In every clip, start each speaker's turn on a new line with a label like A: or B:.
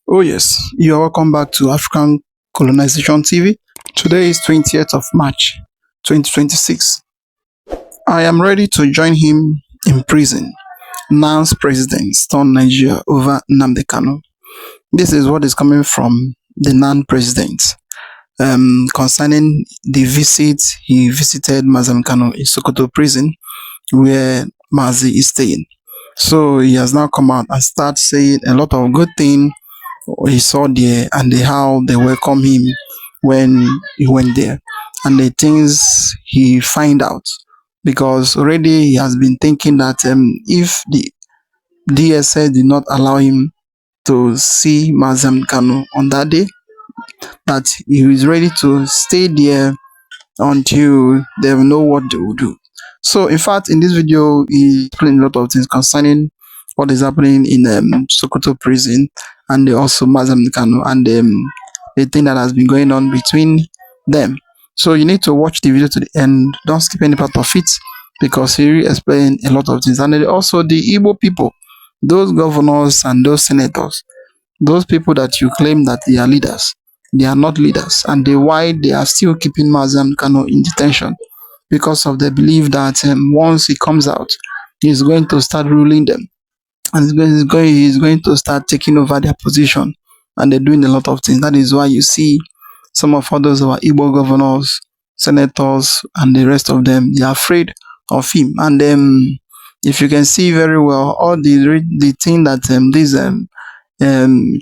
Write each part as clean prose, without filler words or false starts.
A: Oh yes, you are welcome back to African Colonization TV. Today is 20th of March 2026. I am ready to join him in prison. Now's president stormed Nigeria over Nnamdi Kanu. This is what is coming from the non-president concerning the visit he visited Mazam Kanu in Sokoto prison where Mazi is staying. So he has now come out and start saying a lot of good things he saw there and how they welcome him when he went there and the things he find out, because already he has been thinking that if the DSS did not allow him to see Mazam Kanu on that day, that he is ready to stay there until they know what they will do. So, in fact, in this video, he explained a lot of things concerning what is happening in Sokoto prison and also Mazam Kanu and the thing that has been going on between them. So, you need to watch the video to the end. Don't skip any part of it because he really explained a lot of things. And then also the Igbo people, those governors and those senators, those people that you claim that they are leaders, they are not leaders, and why they are still keeping Mazam Kanu in detention, because of the belief that once he comes out, he's going to start ruling them, and he's going to start taking over their position, and they're doing a lot of things. That is why you see some of others of our Igbo governors, senators, and the rest of them, they are afraid of him. And if you can see very well, all the thing that this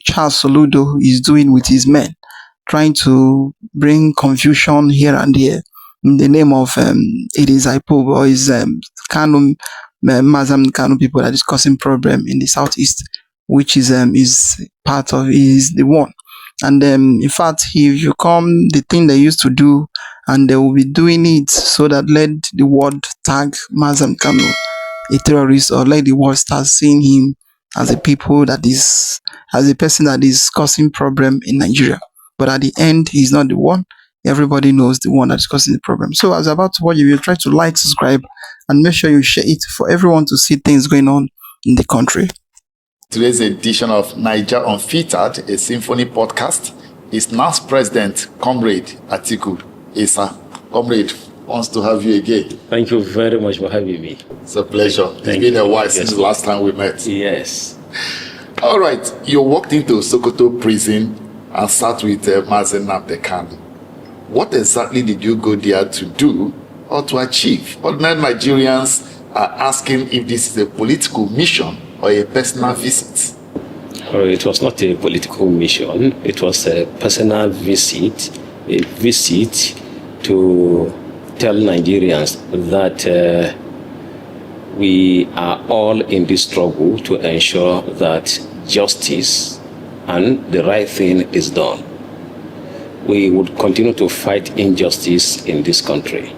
A: Charles Soludo is doing with his men, trying to bring confusion here and there in the name of it is IPOB or is Kanu, Mazam Kanu people that is causing problem in the southeast, which is part of is the one. And in fact, if you come, the thing they used to do, and they will be doing it so that let the world tag Mazam Kanu a terrorist, or let the world start seeing him as a people that is, as a person that is causing problem in Nigeria. But at the end, he's not the one. Everybody knows the one that's causing the problem. So as about to watch, you try to like, subscribe, and make sure you share it for everyone to see things going on in the country.
B: Today's edition of Niger Unfiltered, a symphony podcast, is NAS President, Comrade Atiku. Isa, Comrade, wants to have you again.
C: Thank you very much for having me.
B: It's a pleasure. It's been a while since the last time we met.
C: Yes.
B: All right. You walked into Sokoto prison and sat with Nnamdi Kanu. What exactly did you go there to do or to achieve? Ordinary Nigerians are asking if this is a political mission or a personal visit.
C: It was not a political mission. It was a personal visit, a visit to tell Nigerians that we are all in this struggle to ensure that justice and the right thing is done. We would continue to fight injustice in this country.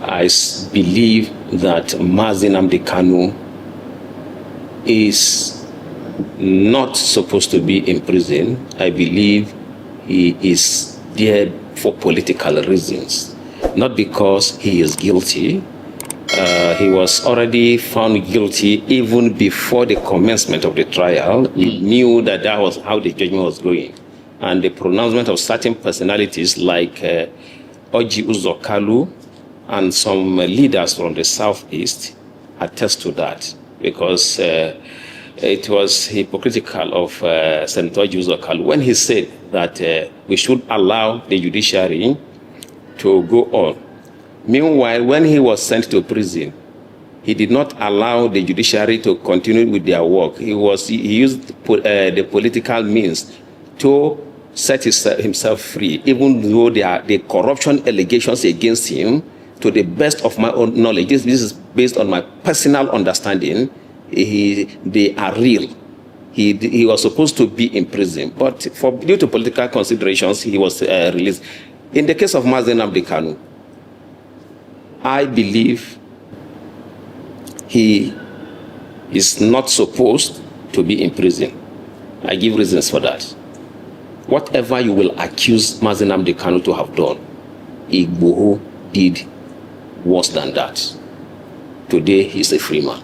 C: I believe that Nnamdi Kanu is not supposed to be in prison. I believe he is there for political reasons, not because he is guilty. He was already found guilty even before the commencement of the trial. He knew that that was how the judgment was going. And the pronouncement of certain personalities like Oji Uzokalu and some leaders from the southeast attest to that, because it was hypocritical of Senator Oji Uzokalu when he said that we should allow the judiciary to go on. Meanwhile, when he was sent to prison, he did not allow the judiciary to continue with their work. He used the political means to set himself free, even though there are the corruption allegations against him. To the best of my own knowledge, this is based on my personal understanding, they are real. He was supposed to be in prison, but due to political considerations, he was released. In the case of Nnamdi Kanu, I believe he is not supposed to be in prison. I give reasons for that. Whatever you will accuse Nnamdi Kanu to have done, Igboho did worse than that. Today, he's a free man.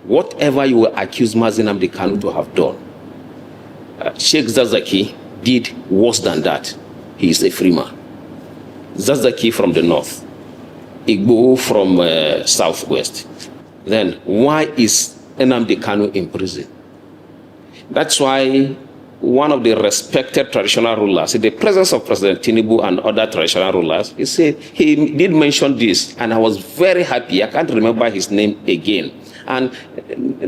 C: Whatever you will accuse Nnamdi Kanu to have done, Sheikh Zazaki did worse than that. He is a free man. Zazaki from the north, Igbo from southwest. Then why is Nnamdi Kanu in prison? That's why one of the respected traditional rulers, in the presence of President Tinubu and other traditional rulers, he said, he did mention this, and I was very happy. I can't remember his name again. And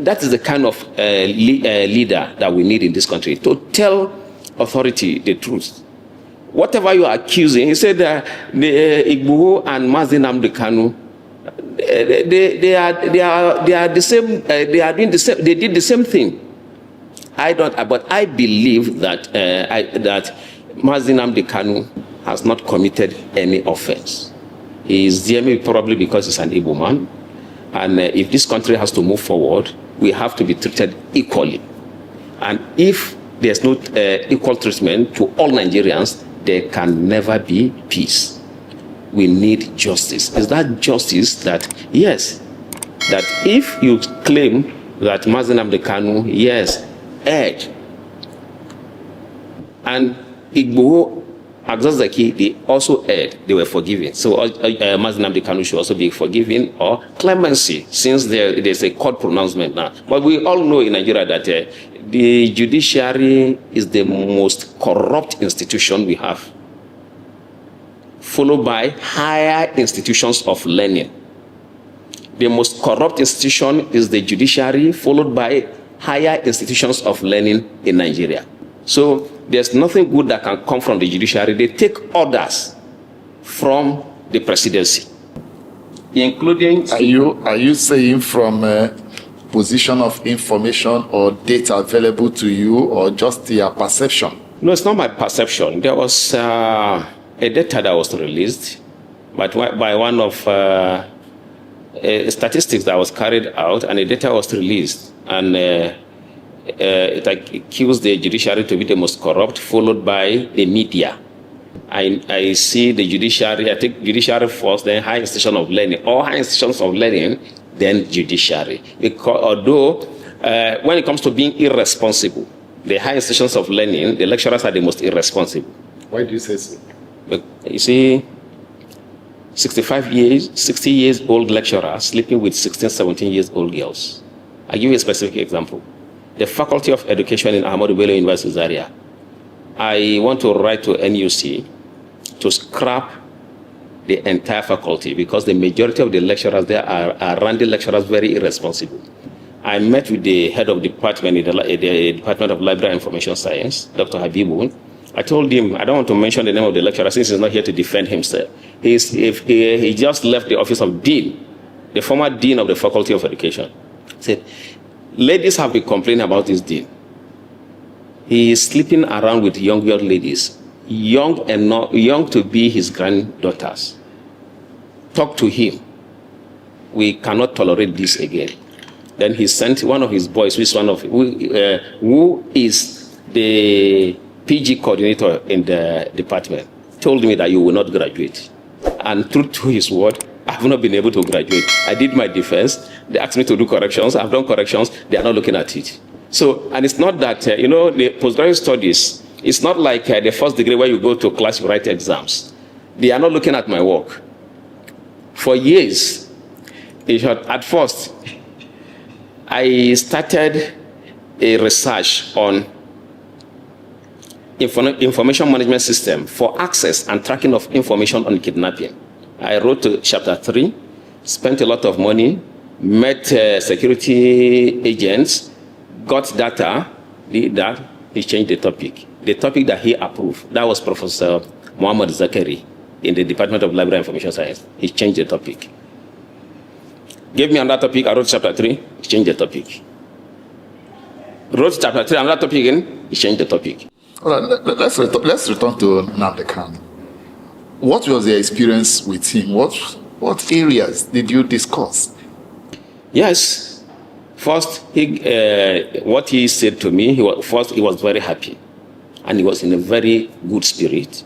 C: that is the kind of leader that we need in this country, to tell authority the truth. Whatever you are accusing, he said that the Igbo and Nnamdi Kanu, they are the same. They are doing the same. They did the same thing. I don't, but I believe that that Nnamdi Kanu has not committed any offense. He is there probably because he's an Igbo man, and if this country has to move forward, we have to be treated equally. And if there's no equal treatment to all Nigerians, there can never be peace. We need justice. Is that justice that, yes, that if you claim that Nnamdi Kanu, yes, erred, and Igbo, Agzazaki, they also erred, they were forgiven. So Nnamdi Kanu should also be forgiven, or clemency, since there's a court pronouncement now. But we all know in Nigeria that the judiciary is the most corrupt institution we have, followed by higher institutions of learning. The most corrupt institution is the judiciary, followed by higher institutions of learning in Nigeria. So there's nothing good that can come from the judiciary. They take orders from the presidency, including...
B: Are you saying from a position of information or data available to you, or just your perception?
C: No, it's not my perception. There was a data that was released by one of statistics that was carried out, and the data was released, and it accused the judiciary to be the most corrupt, followed by the media. I see the judiciary, I think judiciary first, then high institution of learning, or high institutions of learning, then judiciary. Because although when it comes to being irresponsible, the high institutions of learning, the lecturers are the most irresponsible.
B: Why do you say so?
C: But you see, 65 years, 60 years old lecturers sleeping with 16, 17 years old girls. I'll give you a specific example. The Faculty of Education in Ahmadu Bello University Zaria. I want to write to NUC to scrap the entire faculty, because the majority of the lecturers there are randy lecturers, very irresponsible. I met with the head of department in the Department of Library and Information Science, Dr. Habibun. I told him, I don't want to mention the name of the lecturer since he's not here to defend himself. He just left the office of dean, the former dean of the Faculty of Education. He said, ladies have been complaining about this dean. He is sleeping around with young ladies, young to be his granddaughters. Talk to him. We cannot tolerate this again. Then he sent one of his boys, who is the PG coordinator in the department, told me that you will not graduate. And true to his word, I have not been able to graduate. I did my defense. They asked me to do corrections. I've done corrections. They are not looking at it. So, and it's not that, the postgraduate studies, it's not like the first degree where you go to class, you write exams. They are not looking at my work. For years, at first, I started a research on information management system for access and tracking of information on kidnapping. I wrote to chapter 3, spent a lot of money, met security agents, got data, did that, he changed the topic. The topic that he approved, that was Professor Muhammad Zakari in the Department of Library and Information Science. He changed the topic. Gave me another topic, I wrote chapter 3, he changed the topic. Wrote chapter 3, another topic again, he changed the topic.
B: All right, let's return to Nnamdi Kanu. What was your experience with him? What areas did you discuss?
C: Yes. First, what he said to me, he was very happy. And he was in a very good spirit.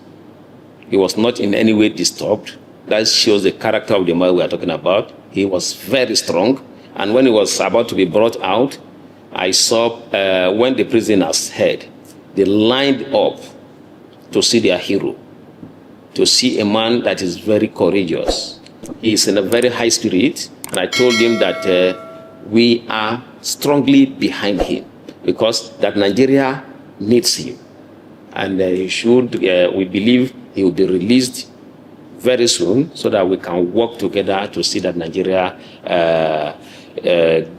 C: He was not in any way disturbed. That shows the character of the man we are talking about. He was very strong. And when he was about to be brought out, I saw when the prisoners heard, they lined up to see their hero, to see a man that is very courageous. He is in a very high spirit, and I told him that we are strongly behind him because that Nigeria needs him. And we believe he will be released very soon so that we can work together to see that Nigeria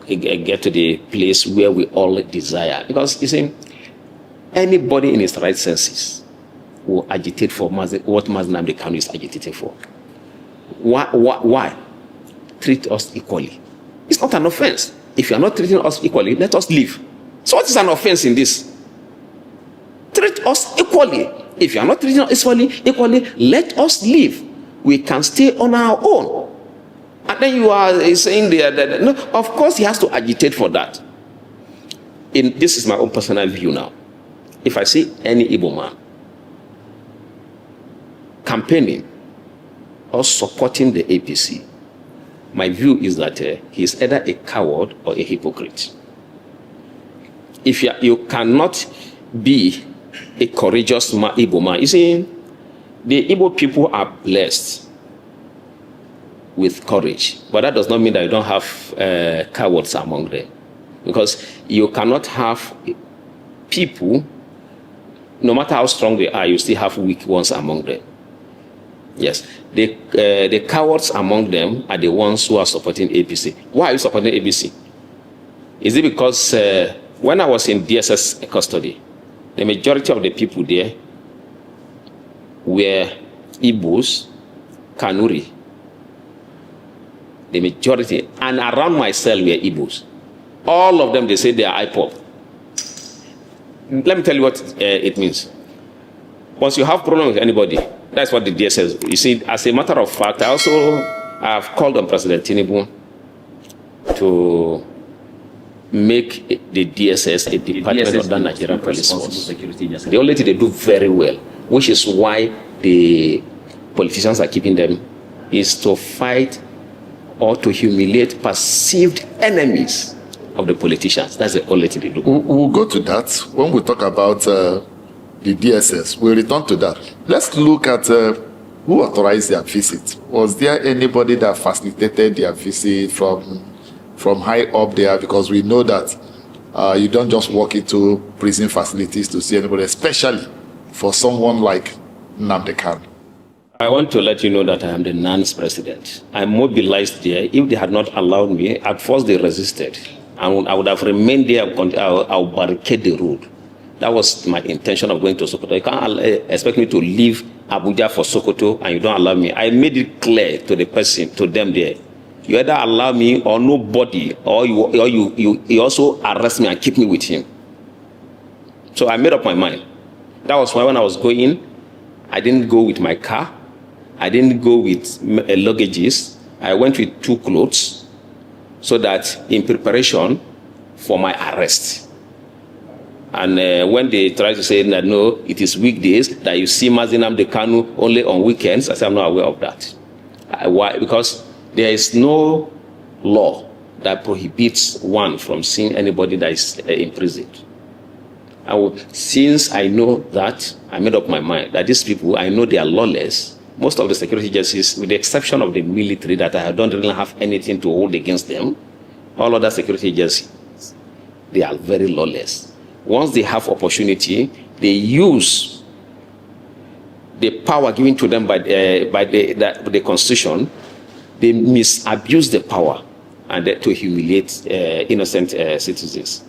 C: get to the place where we all desire. Because, you see, anybody in his right senses will agitate for what Nnamdi Kanu is agitating for. Why? Treat us equally. It's not an offense. If you are not treating us equally, let us leave. So what is an offense in this? Treat us equally. If you are not treating us equally, let us leave. We can stay on our own. And then you are saying that no, of course he has to agitate for that. This is my own personal view now. If I see any Igbo man campaigning or supporting the APC, my view is that he is either a coward or a hypocrite. If you cannot be a courageous Igbo man, you see, the Igbo people are blessed with courage, but that does not mean that you don't have cowards among them, because you cannot have people, no matter how strong they are, you still have weak ones among them. Yes, the cowards among them are the ones who are supporting APC. Why are you supporting APC? Is it because when I was in DSS custody, the majority of the people there were Igbos, Kanuri, the majority, and around my cell were Igbos. All of them, they say they are IPOB. Let me tell you what it means. Once you have problem with anybody, that's what the DSS. You see, as a matter of fact, I have called on President Tinubu to make the DSS a department of the Nigerian Police Force. The only thing they do very well, which is why the politicians are keeping them, is to fight or to humiliate perceived enemies of the politicians. That's the only thing they do.
B: We'll go to that when we talk about the DSS. We'll return to that. Let's look at who authorized their visit. Was there anybody that facilitated their visit from high up there? Because we know that you don't just walk into prison facilities to see anybody, especially for someone like Nnamdi Kanu.
C: I want to let you know that I am the NAN's president. I mobilized there. If they had not allowed me, at first they resisted. I would have remained there. I'll barricade the road. That was my intention of going to Sokoto. You can't expect me to leave Abuja for Sokoto and you don't allow me. I made it clear to the person, to them there. You either allow me or nobody, or you also arrest me and keep me with him. So I made up my mind. That was why when I was going, I didn't go with my car. I didn't go with luggages. I went with 2 clothes so that in preparation for my arrest. And when they try to say that no, it is weekdays, that you see Nnamdi Kanu only on weekends, I say I'm not aware of that. Why? Because there is no law that prohibits one from seeing anybody that is imprisoned. Since I know that, I made up my mind that these people, I know they are lawless. Most of the security agencies, with the exception of the military, that I don't really have anything to hold against them, all other security agencies, they are very lawless. Once they have opportunity, they use the power given to them by the Constitution. They misabuse the power and to humiliate innocent citizens.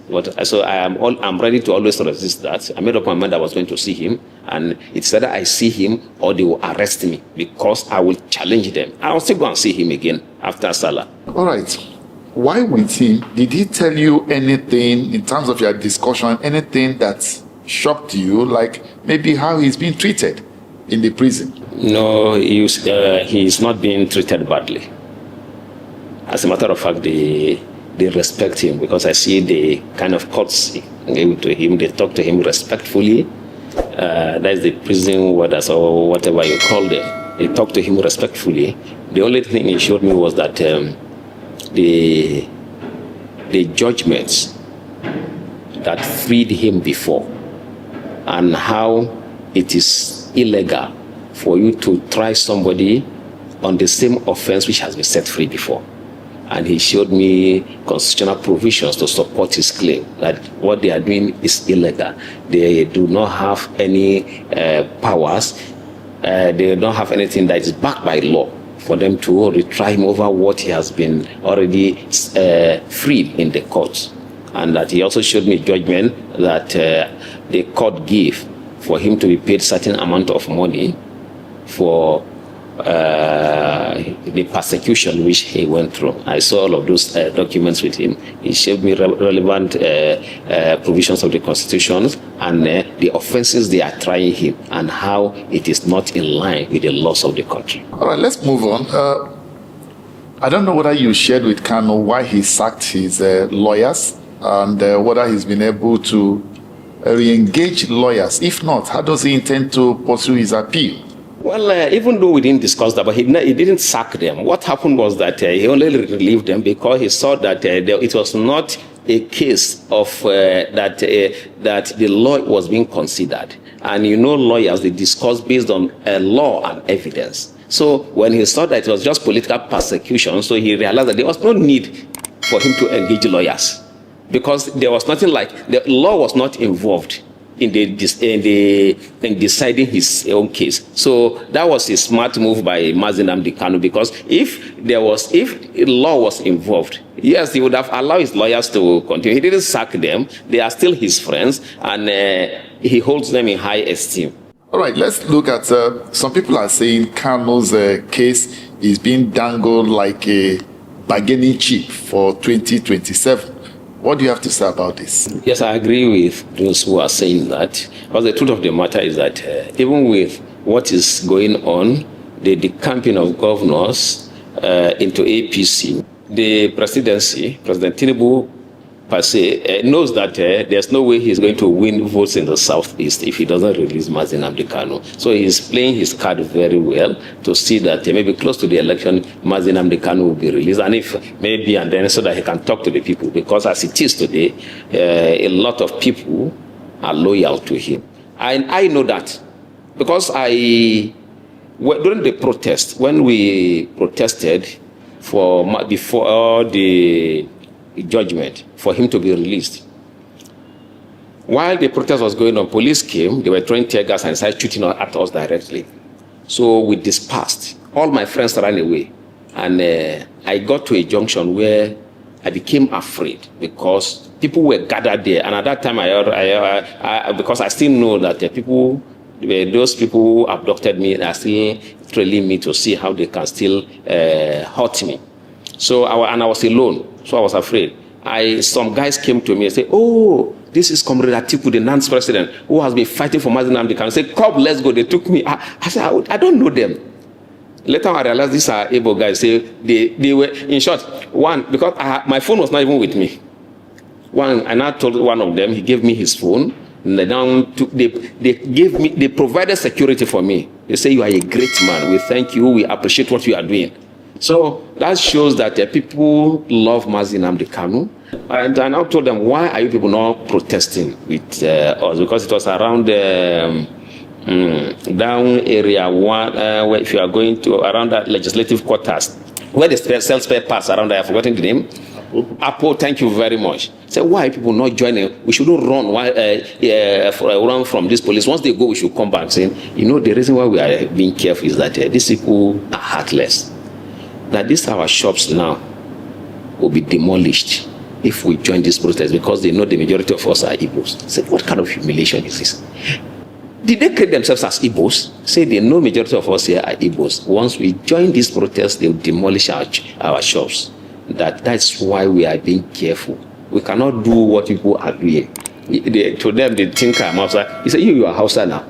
C: So I'm ready to always resist that. I made up my mind I was going to see him, and it's either I see him or they will arrest me, because I will challenge them. I'll still go and see him again after Salah.
B: All right. Why with him? Did he tell you anything in terms of your discussion, anything that shocked you, like maybe how he's being treated in the prison?
C: No, he's not being treated badly. As a matter of fact, they respect him, because I see the kind of courtesy given to him. They talk to him respectfully. That's the prison warders or whatever you call them. They talk to him respectfully. The only thing he showed me was that the judgments that freed him before and how it is illegal for you to try somebody on the same offense which has been set free before. And he showed me constitutional provisions to support his claim that what they are doing is illegal. They do not have any powers. They don't have anything that is backed by law for them to retry him over what he has been already freed in the courts. And that he also showed me judgment that the court gave for him to be paid certain amount of money for the persecution which he went through. I saw all of those documents with him. He showed me relevant provisions of the Constitution and the offenses they are trying him and how it is not in line with the laws of the country.
B: All right, let's move on. I don't know whether you shared with Kanu why he sacked his lawyers and whether he's been able to re-engage lawyers. If not, how does he intend to pursue his appeal?
C: Well, even though we didn't discuss that, but he didn't sack them. What happened was that he only relieved them because he saw that it was not a case of that the law was being considered. And you know, lawyers, they discuss based on law and evidence. So when he saw that it was just political persecution, so he realized that there was no need for him to engage lawyers because there was nothing like, the law was not involved in deciding his own case. So that was a smart move by Nnamdi Kanu, because if law was involved, yes, he would have allowed his lawyers to continue. He didn't sack them. They are still his friends, and he holds them in high esteem.
B: All right, let's look at some people are saying Kanu's case is being dangled like a bargaining chip for 2027. What do you have to say about this?
C: Yes, I agree with those who are saying that. But the truth of the matter is that even with what is going on, the decamping of governors into APC, the presidency, President Tinubu, per se, knows that there's no way he's going to win votes in the southeast if he doesn't release Nnamdi Kanu. So he's playing his card very well to see that maybe close to the election, Nnamdi Kanu will be released, and if maybe, and then so that he can talk to the people, because as it is today, a lot of people are loyal to him. I know that because during the protest, when we protested before the judgment for him to be released. While the protest was going on, police came, they were throwing tear gas and started shooting at us directly. So we dispersed. All my friends ran away. And I got to a junction where I became afraid because people were gathered there. And at that time, because I still know that those people who abducted me are still trailing me to see how they can still hurt me. So I was alone. So I was afraid. Some guys came to me and said, "Oh, this is Comrade Atiku, the Vice President, who has been fighting for Nnamdi Kanu." I said, "Come, let's go." They took me. I said, I don't know them. Later I realized these are able guys. They were, in short, one, because my phone was not even with me. And I told one of them, he gave me his phone. And they provided security for me. They say, "You are a great man. We thank you. We appreciate what you are doing." So that shows that people love Nnamdi Kanu. And I now told them, why are you people not protesting with us? Because it was around down area one, where if you are going to around that legislative quarters, where they sell spare parts around there, I've forgotten the name. Apple, thank you very much. So why are people not joining? We shouldn't run from this police. Once they go, we should come back saying, the reason why we are being careful is that these people are heartless. That these our shops now will be demolished if we join this protest because they know the majority of us are Igbos. Say, what kind of humiliation is this? Did they create themselves as Igbos? Say they know majority of us here are Igbos. Once we join this protest, they will demolish our shops. That's why we are being careful. We cannot do what people are doing. To them, they think I'm Hausa. He said, you are Hausa now.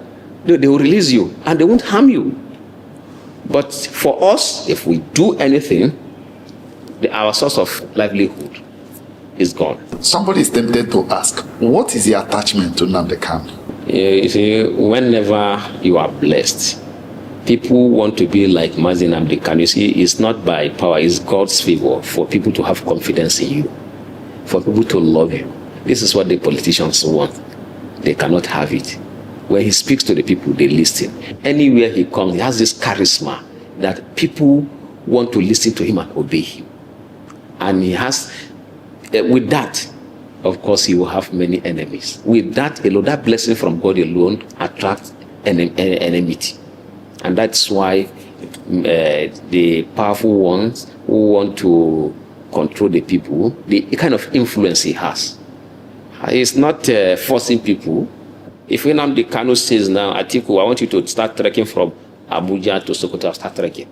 C: They will release you and they won't harm you. But for us, if we do anything, our source of livelihood is gone.
B: Somebody is tempted to ask, what is the attachment to Nnamdi Kanu?
C: You see, whenever you are blessed, people want to be like Nnamdi Kanu. You see, it's not by power, it's God's favor for people to have confidence in you, for people to love you. This is what the politicians want. They cannot have it. When he speaks to the people, they listen. Anywhere he comes, he has this charisma that people want to listen to him and obey him. And he has, with that, of course, he will have many enemies. With that alone, that blessing from God alone attracts enmity. And that's why the powerful ones who want to control the people, the kind of influence he has. He's not forcing people. If Nnamdi Kanu says now, Atiku, I want you to start trekking from Abuja to Sokoto, I'll start trekking.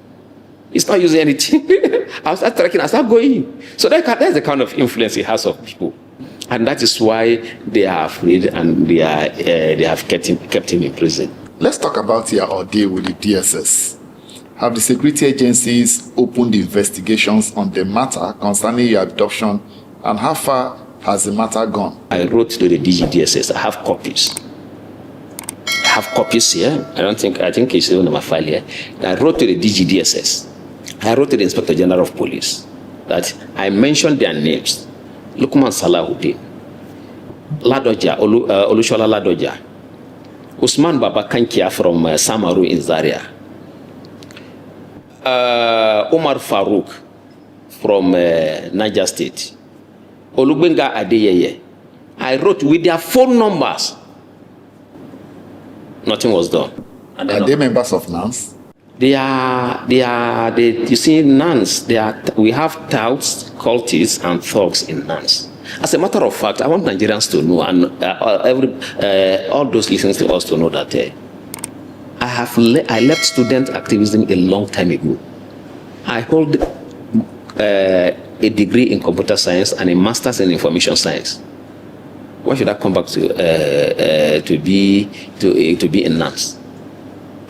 C: It's not using anything. I'll start trekking, I'll start going. So that's the kind of influence he has of people. And that is why they are afraid and they have kept him in prison.
B: Let's talk about your ordeal with the DSS. Have the security agencies opened investigations on the matter concerning your abduction, and how far has the matter gone?
C: I wrote to the DSS. I have copies. I have copies here. I think it's even on my file here. I wrote to the DSS. I wrote to the Inspector General of Police that I mentioned their names. Lukman Salahuddin, Ladoja, Olushola Ladoja, Usman Baba Kankia from Samaru in Zaria, Omar Farouk from Niger State, Olubenga Adeyeye. I wrote with their phone numbers. Nothing was done.
B: Are they members of NANS?
C: You see, nuns, we have touts, cultists, and thugs in nuns. As a matter of fact, I want Nigerians to know, and all those listening to us to know that I left student activism a long time ago. I hold a degree in computer science and a master's in information science. Why should I come back to be in nuns?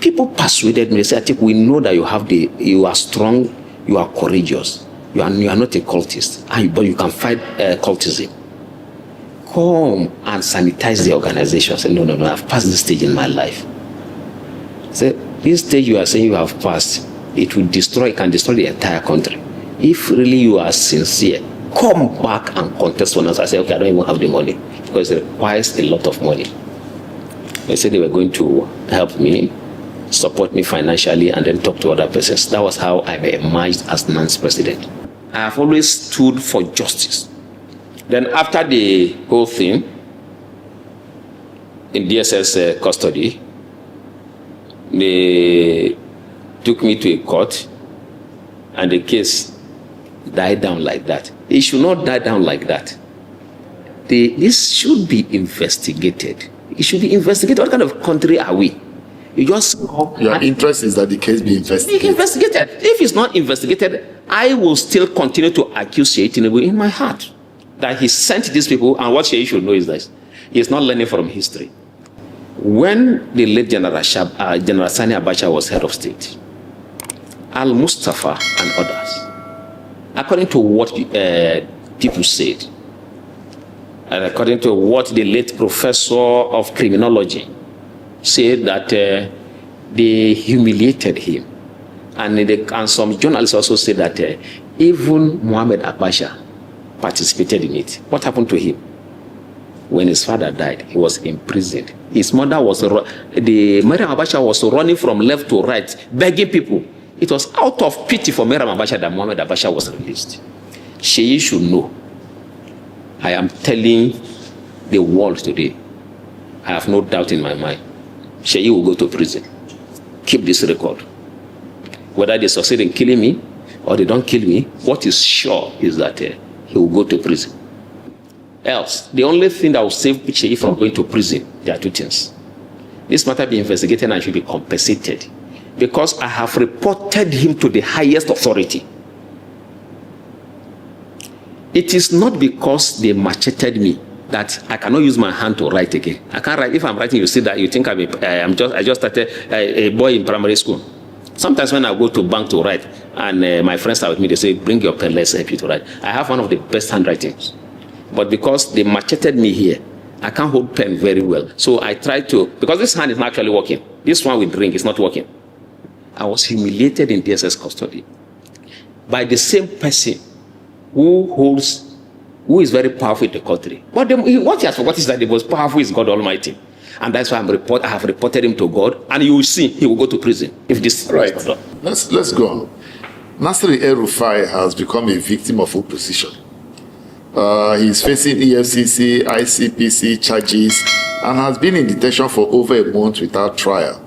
C: People persuaded me. They said, "Atiku, we know that you are strong, you are courageous, you are not a cultist, but you can fight cultism. Come and sanitize the organization." I said, no, I've passed this stage in my life. So this stage you are saying you have passed, it can destroy the entire country. If really you are sincere, come back and contest for us. I said, okay, I don't even have the money because it requires a lot of money. They said they were going to help me, support me financially, and then talk to other persons. That was how I emerged as NANS president. I have always stood for justice. Then after the whole thing, in DSS custody, they took me to a court, and the case died down like that. It should not die down like that. This should be investigated. It should be investigated. What kind of country are we? You just
B: your interest is that the case be investigated.
C: If it's not investigated, I will still continue to accuse Tinubu in my heart that he sent these people. And what you should know is that he is not learning from history. When the late General Sani Abacha was head of state, Al Mustafa and others, according to what people said, and according to what the late professor of criminology said, that they humiliated him. And some journalists also said that even Muhammad Abacha participated in it. What happened to him? When his father died, he was imprisoned. His mother Mariam Abacha was running from left to right, begging people. It was out of pity for Mariam Abacha that Muhammad Abacha was released. Sheyi should know. I am telling the world today, I have no doubt in my mind, Sheyi will go to prison. Keep this record. Whether they succeed in killing me or they don't kill me, what is sure is that he will go to prison. Else, the only thing that will save Sheyi from going to prison, there are two things. This matter be investigated and should be compensated, because I have reported him to the highest authority. It is not because they macheted me that I cannot use my hand to write again. I can't write. If I'm writing, you see that you think I just started a boy in primary school. Sometimes when I go to bank to write, and my friends are with me, they say, "Bring your pen, let's help you to write." I have one of the best handwritings, but because they macheted me here, I can't hold pen very well. So I try to, because this hand is not actually working. This one with ring is not working. I was humiliated in DSS custody by the same person who is very powerful in the country. But what he has forgotten is that the most powerful is God Almighty. And that's why I have reported him to God, and you will see he will go to prison if this
B: Right.
C: is not done.
B: Let's go on. Nasir El-Rufai has become a victim of opposition. He's facing EFCC, ICPC charges, and has been in detention for over a month without trial.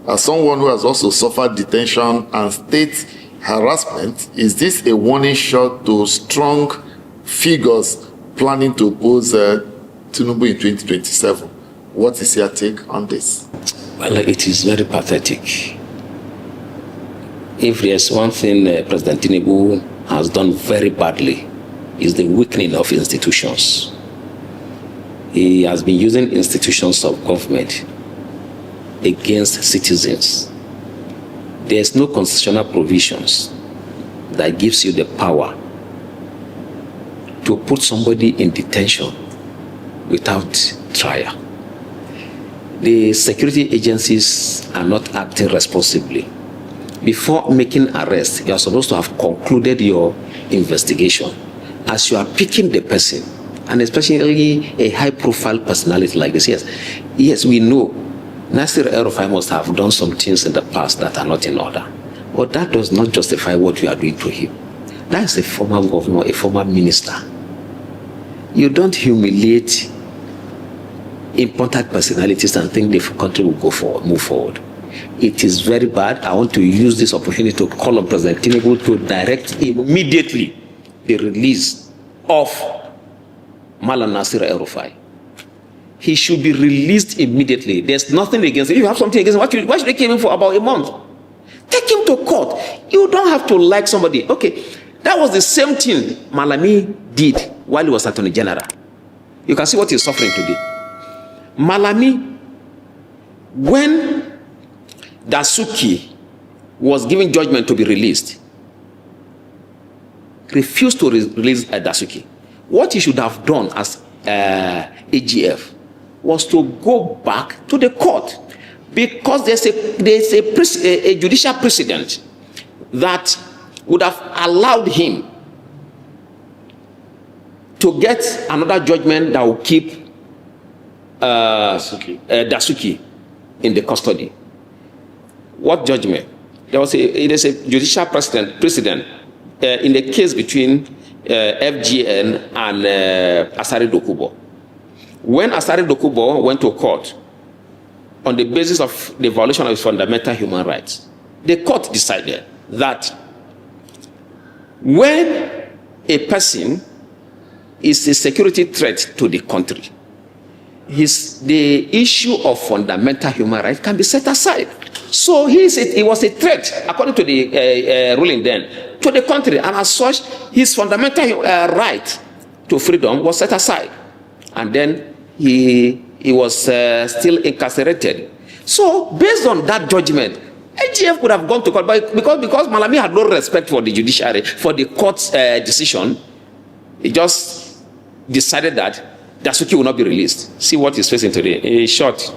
B: As someone who has also suffered detention and state harassment, is this a warning shot to strong figures planning to oppose Tinubu in 2027? What is your take on this?
C: Well, it is very pathetic. If there's one thing President Tinubu has done very badly, is the weakening of institutions. He has been using institutions of government against citizens. There's no constitutional provisions that gives you the power to put somebody in detention without trial. The security agencies are not acting responsibly. Before making arrest, you are supposed to have concluded your investigation. As you are picking the person, and especially a high-profile personality like this, yes, we know Nasir El-Rufai must have done some things in the past that are not in order. But that does not justify what you are doing to him. That is a former governor, a former minister. You don't humiliate important personalities and think the country will move forward. It is very bad. I want to use this opportunity to call on President Tinubu to direct immediately the release of Malam Nasir El-Rufai. He should be released immediately. There's nothing against him. If you have something against him, why should they keep him for about a month? Take him to court. You don't have to like somebody. Okay, that was the same thing Malami did while he was Attorney General. You can see what he's suffering today. Malami, when Dasuki was given judgment to be released, refused to release Dasuki. What he should have done as AGF was to go back to the court, because there's a judicial precedent that would have allowed him to get another judgment that will keep Dasuki in the custody. What judgment? There's a judicial precedent in the case between FGN and Asari Dokubo. When Asari Dokubo went to court on the basis of the violation of his fundamental human rights, the court decided that when a person is a security threat to the country, the issue of fundamental human rights can be set aside. So he was a threat, according to the ruling then, to the country, and as such, his fundamental right to freedom was set aside. And then he was still incarcerated. So based on that judgment, AGF could have gone to court, but because Malami had no respect for the judiciary, for the court's decision, he just decided that Dasuki will not be released. See what he's facing today. In short,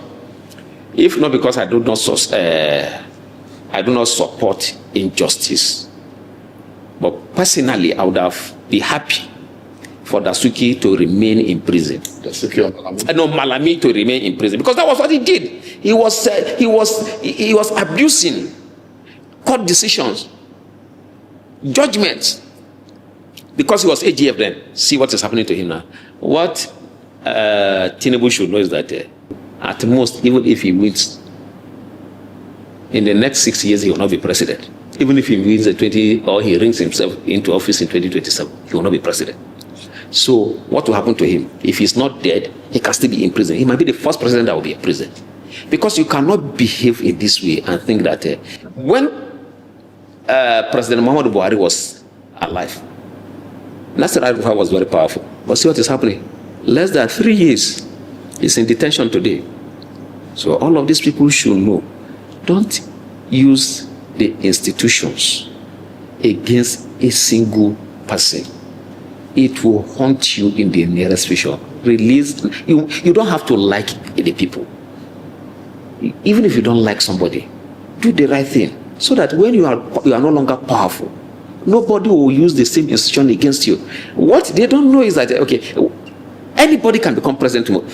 C: if not because I do not support injustice, but personally I would have been happy for Dasuki to remain in prison.
B: Dasuki or Malami?
C: No, Malami to remain in prison, because that was what he did. He was abusing court decisions, judgments, because he was AGF then. See what is happening to him now. What Tinubu should know is that at most, even if he wins, in the next 6 years, he will not be president. Even if he wins or he rings himself into office in 2027, he will not be president. So what will happen to him? If he's not dead, he can still be in prison. He might be the first president that will be in prison. Because you cannot behave in this way and think that when President Muhammadu Buhari was alive, Nasir El-Rufai was very powerful. But see what is happening? Less than 3 years, he's in detention today. So all of these people should know, don't use the institutions against a single person. It will haunt you in the nearest future. Release. You don't have to like the people. Even if you don't like somebody, do the right thing, so that when you are no longer powerful, nobody will use the same institution against you. What they don't know is that, okay, anybody can become president tomorrow.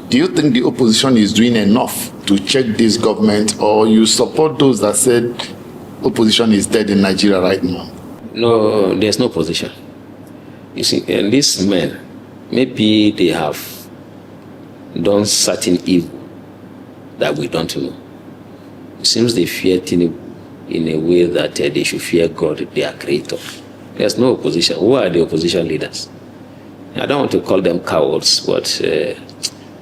B: Do you think the opposition is doing enough to check this government, or you support those that said opposition is dead in Nigeria right now?
C: No, there's no opposition. You see, and these men, maybe they have done certain evil that we don't know. It seems they fear Tinubu in a way that they should fear God, their creator. There's no opposition. Who are the opposition leaders? I don't want to call them cowards, but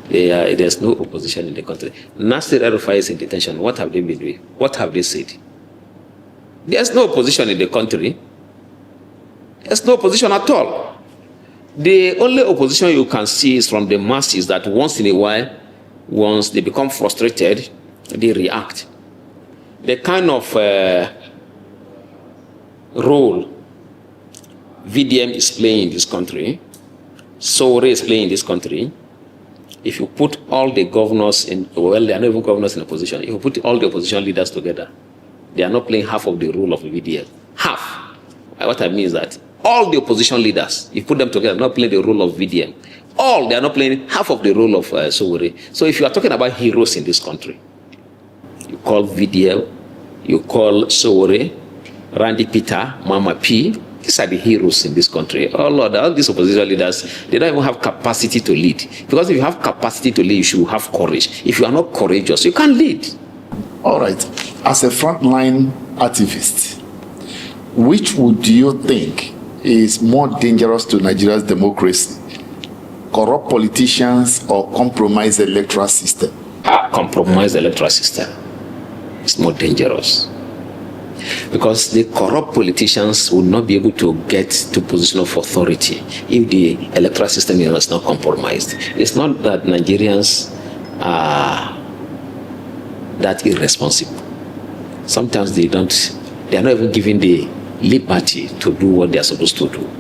C: there's no opposition in the country. Nnamdi Kanu is in detention. What have they been doing? What have they said? There's no opposition in the country. There's no opposition at all. The only opposition you can see is from the masses that once in a while, once they become frustrated, they react. The kind of role VDM is playing in this country, Sowore is playing in this country, if you put all the governors in, well, they are not even governors in opposition, if you put all the opposition leaders together, they are not playing half of the role of the VDM. Half. What I mean is that all the opposition leaders, if you put them together, not playing the role of VDM. All, they are not playing half of the role of Sowore. So if you are talking about heroes in this country, you call VDM, you call Sowore, Randy Peter, Mama P, these are the heroes in this country. Oh Lord, all these opposition leaders, they don't even have capacity to lead. Because if you have capacity to lead, you should have courage. If you are not courageous, you can't lead.
B: All right. As a frontline activist, which would you think is more dangerous to Nigeria's democracy? Corrupt politicians or compromised electoral system?
C: Compromised electoral system is more dangerous. Because the corrupt politicians will not be able to get to position of authority if the electoral system is not compromised. It's not that Nigerians are that irresponsible. Sometimes they are not even given the liberty to do what they are supposed to do.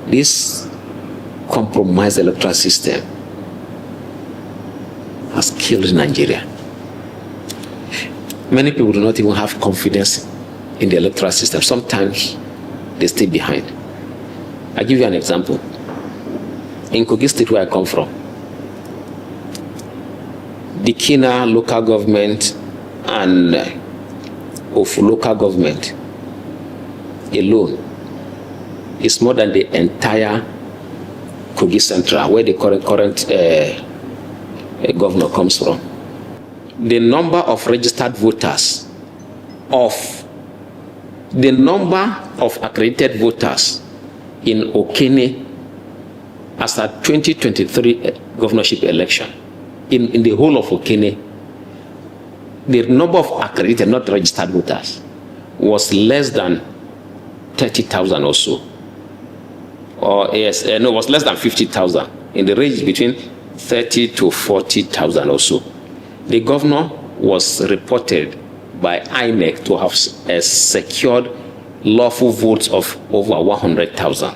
C: This compromised electoral system has killed Nigeria. Many people do not even have confidence in the electoral system. Sometimes they stay behind. I'll give you an example. In Kogi State, where I come from, the Kina local government and of local government alone is more than the entire Kogi Central, where the current governor comes from. The number of registered voters the number of accredited voters in Okene as a 2023 governorship election in the whole of Okene, the number of accredited, not registered voters, was less than 30,000 or so. It was less than 50,000, in the range between 30 to 40,000 or so. The governor was reported by INEC to have secured lawful votes of over 100,000.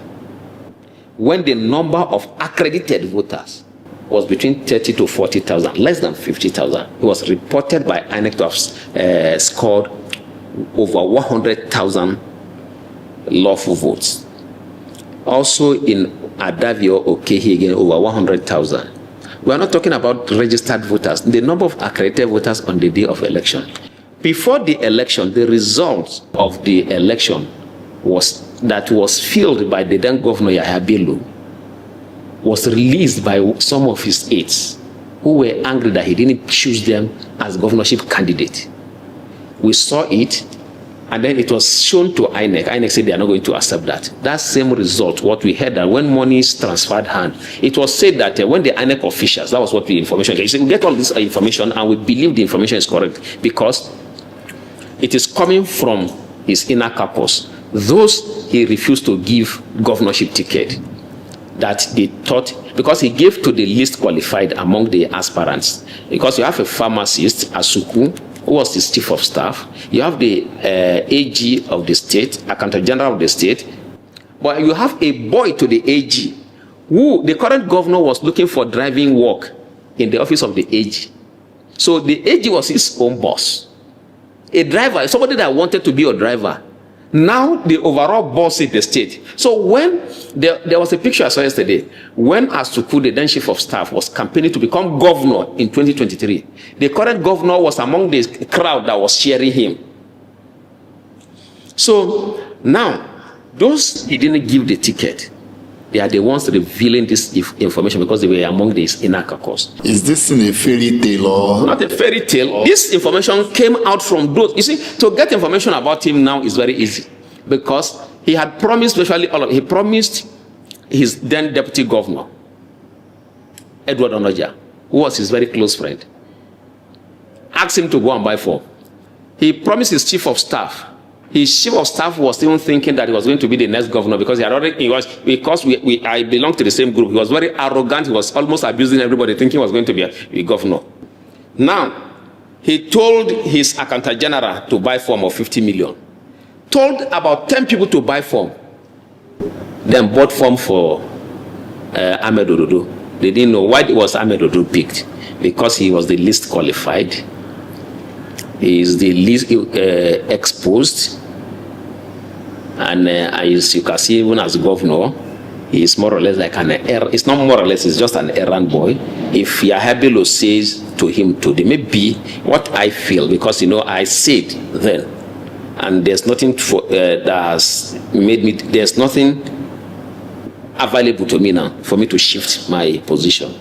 C: When the number of accredited voters was between 30 to 40,000, less than 50,000, it was reported by INEC to have scored over 100,000 lawful votes. Also in Adavio, Okehi, again, over 100,000. We are not talking about registered voters, the number of accredited voters on the day of election. Before the election, the results of the election was filled by the then governor Yahya Bello, was released by some of his aides who were angry that he didn't choose them as governorship candidate. We saw it, and then it was shown to INEC. INEC said they are not going to accept that. That same result, what we heard, that when money is transferred hand, it was said that when the INEC officials, that was what the information, he said, we get all this information and we believe the information is correct because it is coming from his inner caucus. Those he refused to give governorship ticket, that they thought, because he gave to the least qualified among the aspirants. Because you have a pharmacist, Asuku, who was his chief of staff. You have the AG of the state, Accountant General of the state. But you have a boy to the AG, who the current governor was looking for driving work in the office of the AG. So the AG was his own boss. A driver, somebody that wanted to be a driver, Now the overall boss in the state. So when there was a picture I saw yesterday, when Asuku, the then chief of staff, was campaigning to become governor in 2023, the current governor was among the crowd that was cheering him. So now, those he didn't give the ticket, they are the ones revealing this information because they were among this inner caucus.
B: Is this in a fairy tale or?
C: Not a fairy tale. This information came out from those. You see, to get information about him now is very easy because he had promised, especially he promised his then deputy governor, Edward Onoja, who was his very close friend, asked him to go and buy form. He promised his chief of staff. His chief of staff was even thinking that he was going to be the next governor because I belong to the same group. He was very arrogant. He was almost abusing everybody, thinking he was going to be a governor. Now, he told his accountant general to buy form of 50 million. Told about 10 people to buy form. Then bought form for Ahmed Ododo. They didn't know why it was Ahmed Ododo picked. Because he was the least qualified. He is the least exposed, and as you can see, even as governor, he is more or less like an errand. It's not more or less; it's just an errand boy. If Yahabelo says to him today, maybe what I feel, because I said then, and there's nothing that has made me. There's nothing available to me now for me to shift my position.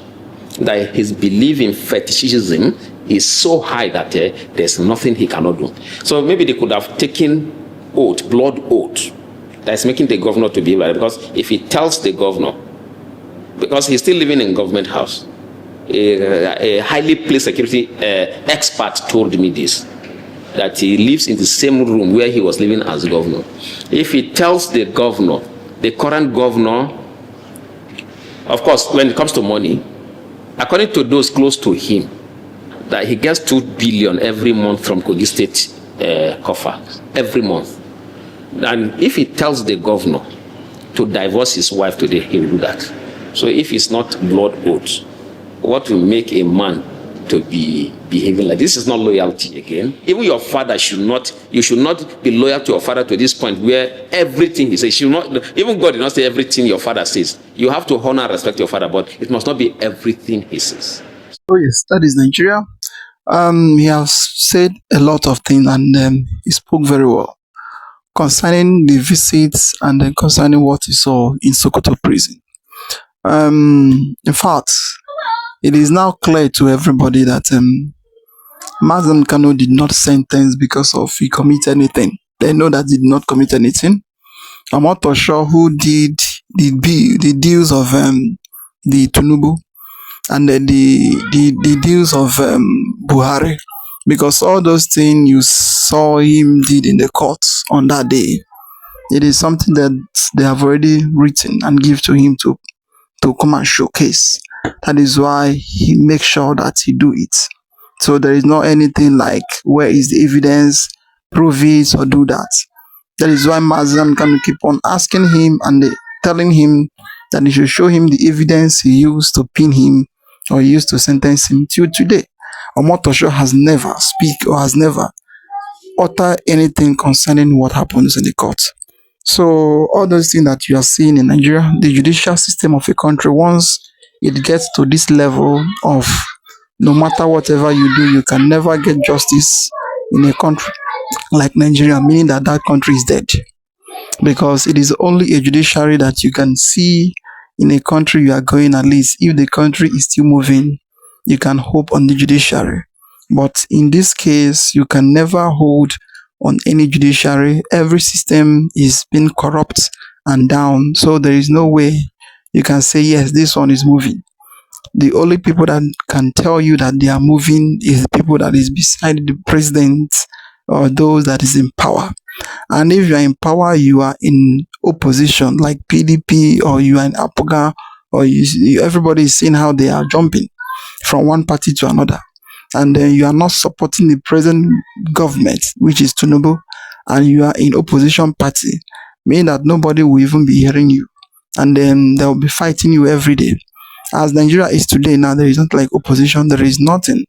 C: That his belief in fetishism is so high that there's nothing he cannot do. So maybe they could have taken oath, blood oath, that's making the governor to be right. Because if he tells the governor, because he's still living in government house, a highly placed security expert told me this, that he lives in the same room where he was living as governor. If he tells the governor, the current governor, of course, when it comes to money, according to those close to him, that he gets 2 billion every month from Kogi State coffer, every month. And if he tells the governor to divorce his wife today, he will do that. So if it's not blood oath, what will make a man to be behaving like this is not loyalty again. Even your father you should not be loyal to your father to this point where everything he says, even God did not say everything your father says. You have to honor and respect your father, but it must not be everything he says.
A: Oh yes, that is Nigeria. He has said a lot of things and he spoke very well concerning the visits and then concerning what he saw in Sokoto prison. In fact, it is now clear to everybody that Nnamdi Kanu did not sentence because of he committed anything. They know that he did not commit anything. I'm not sure who did the deals of the Tinubu and then the deals of Buhari, because all those things you saw him did in the courts on that day, it is something that they have already written and give to him to come and showcase. That is why he makes sure that he do it. So there is not anything like where is the evidence, prove it or do that. That is why Mazam can keep on asking him and telling him that he should show him the evidence he used to pin him or he used to sentence him till today. Omotosho has never speak or has never uttered anything concerning what happens in the court. So all those things that you are seeing in Nigeria, the judicial system of a country, once it gets to this level of no matter whatever you do, you can never get justice in a country like Nigeria, meaning that that country is dead. Because it is only a judiciary that you can see in a country you are going, at least if the country is still moving, you can hope on the judiciary. But in this case, you can never hold on any judiciary. Every system is being corrupt and down. So there is no way you can say, yes, this one is moving. The only people that can tell you that they are moving is the people that is beside the president or those that is in power. And if you are in power, you are in opposition like PDP, or you are in Apoga, or everybody is seeing how they are jumping from one party to another. And then you are not supporting the present government, which is Tinubu, and you are in opposition party, meaning that nobody will even be hearing you. And then they will be fighting you every day. As Nigeria is today now, there is not like opposition. There is nothing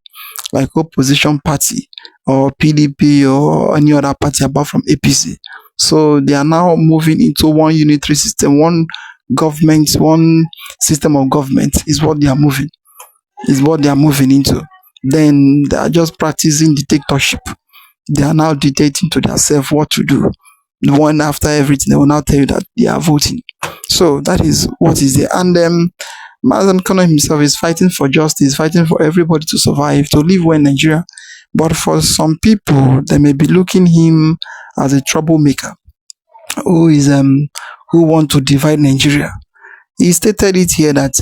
A: like opposition party or PDP or any other party apart from APC. So they are now moving into one unitary system, one government, one system of government is what they are moving, into. Then they are just practicing dictatorship. They are now dictating to themselves what to do. One after everything, they will now tell you that they are voting. So that is what is there. And Mazen Kano himself is fighting for justice, fighting for everybody to survive, to live well in Nigeria. But for some people, they may be looking him as a troublemaker who is who want to divide Nigeria. He stated it here that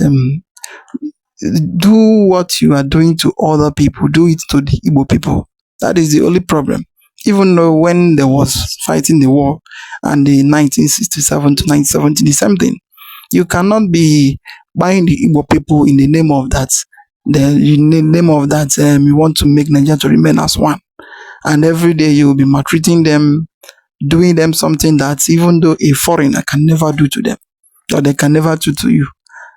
A: do what you are doing to other people, do it to the Igbo people. That is the only problem. Even though when there was fighting the war and the 1967 to 1970, the same thing. You cannot be buying the Igbo people in the name of that. In the name of that, you want to make Nigeria to remain as one. And every day you will be maltreating them, doing them something that even though a foreigner can never do to them, or they can never do to you.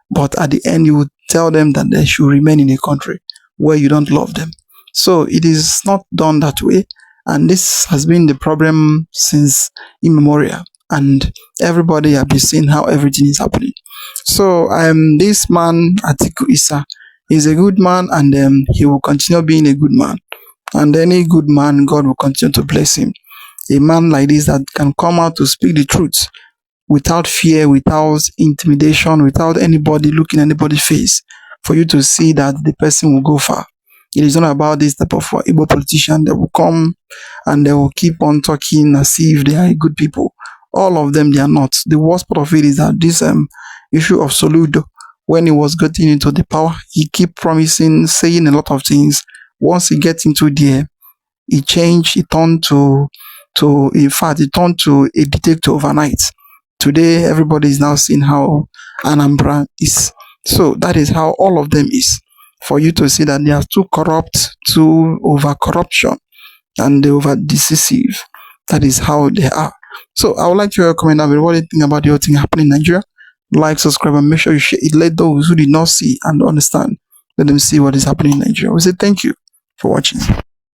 A: But at the end, you would tell them that they should remain in a country where you don't love them. So it is not done that way. And this has been the problem since immemorial. And everybody have been seeing how everything is happening. So this man, Atiku Issa, is a good man, and he will continue being a good man. And any good man, God will continue to bless him. A man like this that can come out to speak the truth without fear, without intimidation, without anybody looking anybody's face, for you to see that the person will go far. It is not about this type of Igbo politician that will come and they will keep on talking as if they are good people. All of them, they are not. The worst part of it is that this issue of Soludo, when he was getting into the power, he keep promising, saying a lot of things. Once he gets into there, he changed, he turned in fact, he turned to a dictator overnight. Today, everybody is now seeing how Anambra is. So that is how all of them is. For you to see that they are too corrupt, too over corruption, and they over decisive. That is how they are. So I would like to comment down below what do you think about the whole thing happening in Nigeria. Like, subscribe, and make sure you share it. Let those who did not see and understand, let them see what is happening in Nigeria. We say thank you for watching.